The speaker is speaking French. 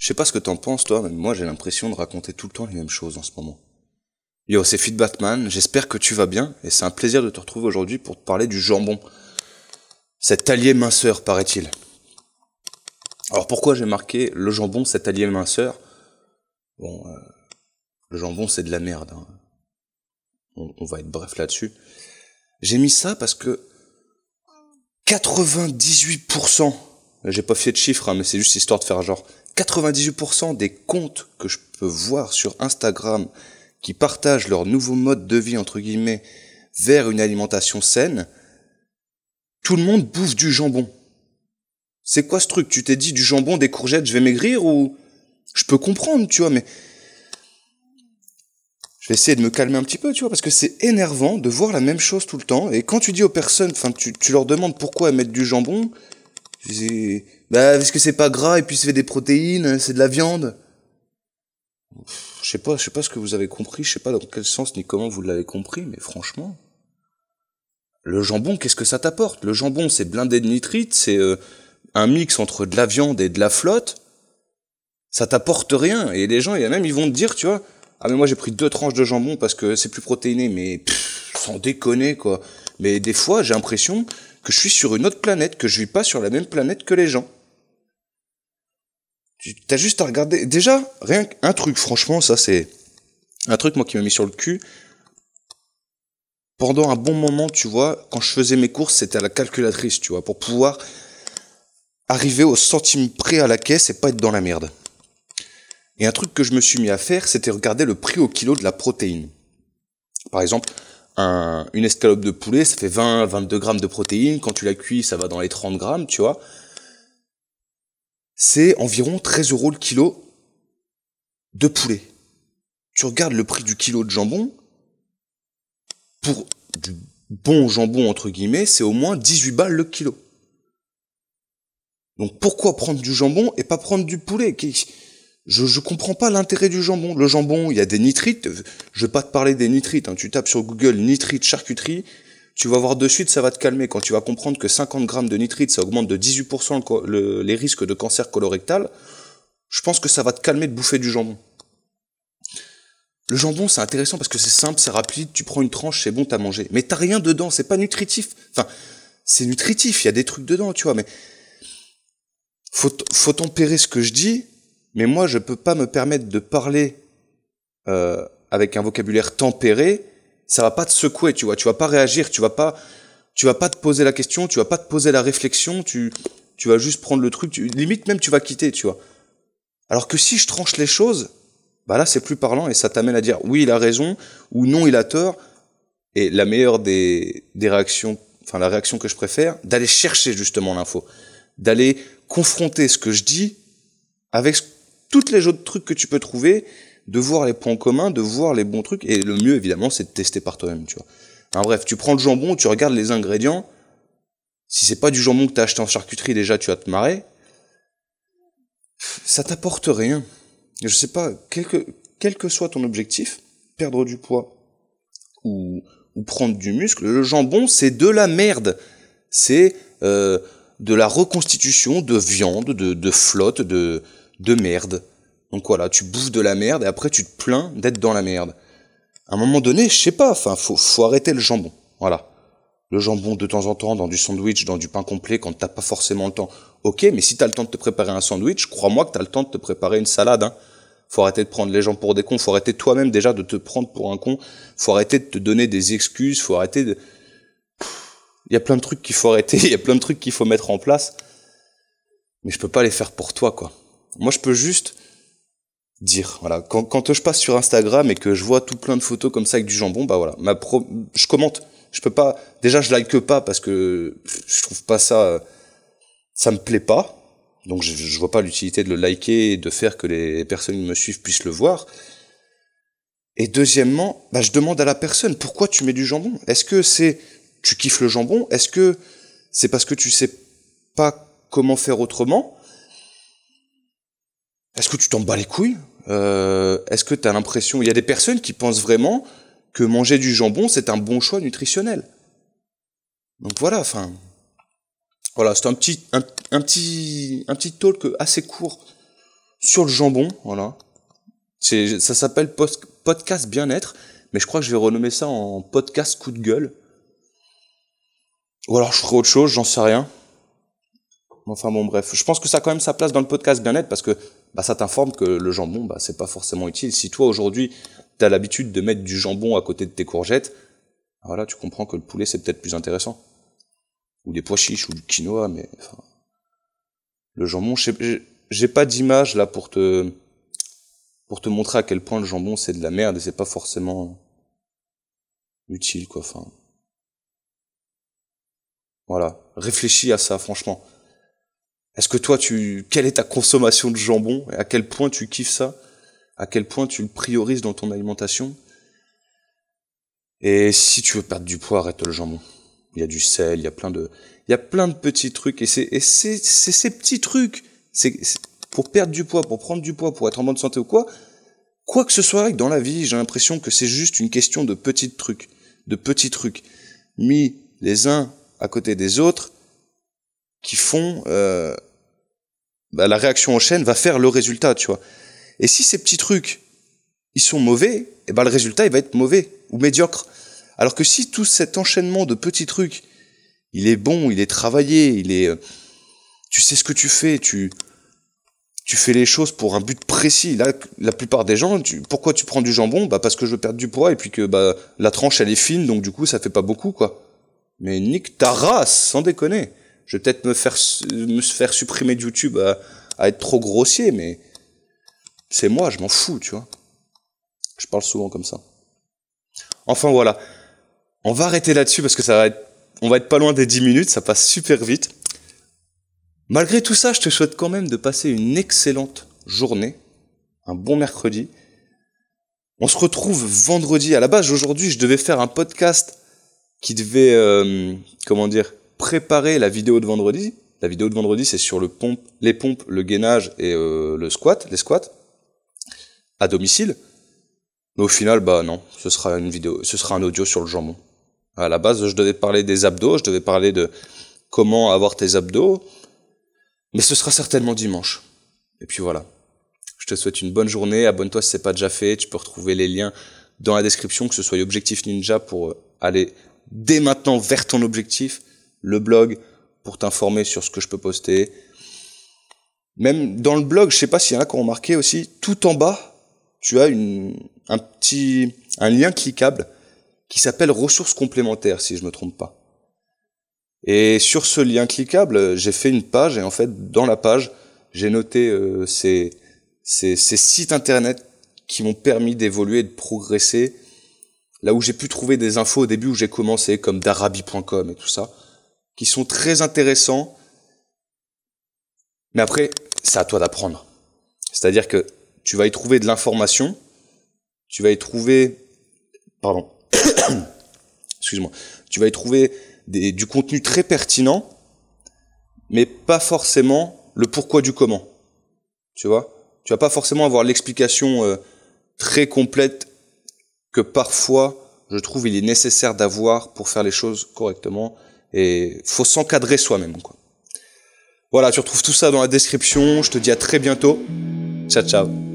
Je sais pas ce que t'en penses, toi, mais moi j'ai l'impression de raconter tout le temps les mêmes choses en ce moment. Yo, c'est Fit Batman, j'espère que tu vas bien, et c'est un plaisir de te retrouver aujourd'hui pour te parler du jambon. Cet allié minceur, paraît-il. Alors pourquoi j'ai marqué le jambon, cet allié minceur? Bon, le jambon c'est de la merde, hein. On va être bref là-dessus. J'ai mis ça parce que 98%, j'ai pas fait de chiffres, hein, mais c'est juste histoire de faire genre, 98% des comptes que je peux voir sur Instagram qui partagent leur nouveau mode de vie, entre guillemets, vers une alimentation saine, tout le monde bouffe du jambon. C'est quoi ce truc? Tu t'es dit du jambon, des courgettes, je vais maigrir ou... Je peux comprendre, tu vois, mais... Je vais essayer de me calmer un petit peu, tu vois, parce que c'est énervant de voir la même chose tout le temps. Et quand tu dis aux personnes, enfin, tu leur demandes pourquoi elles mettent du jambon, bah, parce que c'est pas gras et puis ça fait des protéines, c'est de la viande. Je sais pas ce que vous avez compris, je sais pas dans quel sens ni comment vous l'avez compris, mais franchement, le jambon, qu'est-ce que ça t'apporte? Le jambon, c'est blindé de nitrites, c'est un mix entre de la viande et de la flotte. Ça t'apporte rien. Et les gens, il y a même, ils vont te dire, tu vois, ah mais moi j'ai pris 2 tranches de jambon parce que c'est plus protéiné, mais sans déconner quoi. Mais des fois, j'ai l'impression que je suis sur une autre planète, que je vis pas sur la même planète que les gens. T'as juste à regarder. Déjà, rien qu'un truc, franchement, ça c'est un truc moi qui m'a mis sur le cul. Pendant un bon moment, tu vois, quand je faisais mes courses, c'était à la calculatrice, tu vois, pour pouvoir arriver au centime près à la caisse et pas être dans la merde. Et un truc que je me suis mis à faire, c'était regarder le prix au kilo de la protéine. Par exemple, une escalope de poulet, ça fait 20-22 grammes de protéines. Quand tu la cuis, ça va dans les 30 grammes, tu vois. C'est environ 13 € le kilo de poulet. Tu regardes le prix du kilo de jambon, pour du bon jambon, entre guillemets, c'est au moins 18 balles le kilo. Donc pourquoi prendre du jambon et pas prendre du poulet? Je comprends pas l'intérêt du jambon. Le jambon, il y a des nitrites. Je vais pas te parler des nitrites, hein. Tu tapes sur Google nitrites charcuterie, tu vas voir de suite, ça va te calmer. Quand tu vas comprendre que 50 grammes de nitrites, ça augmente de 18% les risques de cancer colorectal, je pense que ça va te calmer de bouffer du jambon. Le jambon, c'est intéressant parce que c'est simple, c'est rapide, tu prends une tranche, c'est bon, t'as mangé. Mais t'as rien dedans, c'est pas nutritif. Enfin, c'est nutritif, il y a des trucs dedans, tu vois, mais faut tempérer ce que je dis. Mais moi, je peux pas me permettre de parler avec un vocabulaire tempéré. Ça va pas te secouer, tu vois. Tu vas pas réagir, tu vas pas te poser la question, tu vas pas te poser la réflexion. Tu vas juste prendre le truc. Limite même, tu vas quitter, tu vois. Alors que si je tranche les choses, bah là, c'est plus parlant et ça t'amène à dire oui, il a raison ou non, il a tort. Et la meilleure des réactions, enfin la réaction que je préfère, d'aller chercher justement l'info, d'aller confronter ce que je dis avec toutes les autres trucs que tu peux trouver, de voir les points communs, de voir les bons trucs, et le mieux, évidemment, c'est de tester par toi-même, tu vois. Enfin, bref, tu prends le jambon, tu regardes les ingrédients, si c'est pas du jambon que t'as acheté en charcuterie, déjà, tu vas te marrer, ça t'apporte rien. Je sais pas, quel que soit ton objectif, perdre du poids, ou prendre du muscle, le jambon, c'est de la merde. C'est de la reconstitution de viande, de flotte, de merde. Donc voilà, tu bouffes de la merde et après tu te plains d'être dans la merde. À un moment donné, je sais pas, enfin, faut arrêter le jambon. Voilà. Le jambon de temps en temps, dans du sandwich, dans du pain complet, quand t'as pas forcément le temps. Ok, mais si t'as le temps de te préparer un sandwich, crois-moi que t'as le temps de te préparer une salade, hein. Faut arrêter de prendre les gens pour des cons, faut arrêter toi-même déjà de te prendre pour un con, faut arrêter de te donner des excuses, faut arrêter de... Il y a plein de trucs qu'il faut arrêter, il y a plein de trucs qu'il faut mettre en place, mais je peux pas les faire pour toi, quoi. Moi, je peux juste dire, voilà, quand je passe sur Instagram et que je vois tout plein de photos comme ça avec du jambon, bah voilà, je commente. Je peux pas, déjà je like pas parce que je trouve pas ça, ça me plaît pas. Donc je vois pas l'utilité de le liker et de faire que les personnes qui me suivent puissent le voir. Et deuxièmement, bah je demande à la personne, pourquoi tu mets du jambon? Est-ce que tu kiffes le jambon? Est-ce que c'est parce que tu sais pas comment faire autrement? Est-ce que tu t'en bats les couilles? Est-ce que t'as l'impression... Il y a des personnes qui pensent vraiment que manger du jambon, c'est un bon choix nutritionnel. Donc voilà, enfin... Voilà, c'est un petit talk assez court sur le jambon, voilà. Ça s'appelle podcast bien-être, mais je crois que je vais renommer ça en podcast coup de gueule. Ou alors je ferai autre chose, j'en sais rien. Enfin bon, bref. Je pense que ça a quand même sa place dans le podcast bien-être parce que ça t'informe que le jambon, c'est pas forcément utile. Si toi, aujourd'hui, t'as l'habitude de mettre du jambon à côté de tes courgettes, voilà, tu comprends que le poulet, c'est peut-être plus intéressant. Ou des pois chiches, ou du quinoa, mais enfin... Le jambon, j'ai pas d'image là pour te montrer à quel point le jambon, c'est de la merde et c'est pas forcément utile, quoi, enfin... Voilà. Réfléchis à ça, franchement. Est-ce que toi, quelle est ta consommation de jambon? Et à quel point tu kiffes ça? À quel point tu le priorises dans ton alimentation? Et si tu veux perdre du poids, arrête le jambon. Il y a du sel, il y a plein de petits trucs. Et c'est ces petits trucs. C'est pour perdre du poids, pour prendre du poids, pour être en bonne santé ou quoi que ce soit dans la vie, j'ai l'impression que c'est juste une question de petits trucs. Mis les uns à côté des autres, qui font la réaction en chaîne va faire le résultat, tu vois. Et si ces petits trucs, ils sont mauvais, le résultat, il va être mauvais ou médiocre. Alors que si tout cet enchaînement de petits trucs, il est bon, il est travaillé, tu sais ce que tu fais, tu fais les choses pour un but précis. Là, la plupart des gens, pourquoi tu prends du jambon? Parce que je veux perdre du poids et puis que la tranche, elle est fine, donc du coup, ça fait pas beaucoup, quoi. Mais nique ta race, sans déconner. Je vais peut-être me faire supprimer de YouTube à être trop grossier, mais c'est moi, je m'en fous, tu vois. Je parle souvent comme ça. Enfin voilà, on va arrêter là-dessus parce que on va être pas loin des 10 minutes, ça passe super vite. Malgré tout ça, je te souhaite quand même de passer une excellente journée, un bon mercredi. On se retrouve vendredi. À la base, aujourd'hui, je devais faire un podcast qui devait, préparer la vidéo de vendredi. La vidéo de vendredi, c'est sur les pompes, le gainage et les squats à domicile. Mais au final, non, ce sera un audio sur le jambon. À la base, je devais parler des abdos, je devais parler de comment avoir tes abdos, mais ce sera certainement dimanche. Et puis voilà. Je te souhaite une bonne journée, abonne-toi si c'est pas déjà fait, tu peux retrouver les liens dans la description, que ce soit Objectif Ninja pour aller dès maintenant vers ton objectif, le blog pour t'informer sur ce que je peux poster. Même dans le blog, je sais pas s'il y en a qui ont remarqué aussi, tout en bas, tu as un lien cliquable qui s'appelle ressources complémentaires, si je me trompe pas. Et sur ce lien cliquable, j'ai fait une page et en fait, dans la page, j'ai noté ces sites internet qui m'ont permis d'évoluer et de progresser. Là où j'ai pu trouver des infos au début où j'ai commencé, comme darabi.com et tout ça, qui sont très intéressants. Mais après, c'est à toi d'apprendre. C'est-à-dire que tu vas y trouver de l'information, tu vas y trouver, tu vas y trouver du contenu très pertinent, mais pas forcément le pourquoi du comment. Tu vois? Tu vas pas forcément avoir l'explication très complète que parfois, je trouve, il est nécessaire d'avoir pour faire les choses correctement. Et faut s'encadrer soi-même, quoi. Voilà, tu retrouves tout ça dans la description. Je te dis à très bientôt. Ciao, ciao.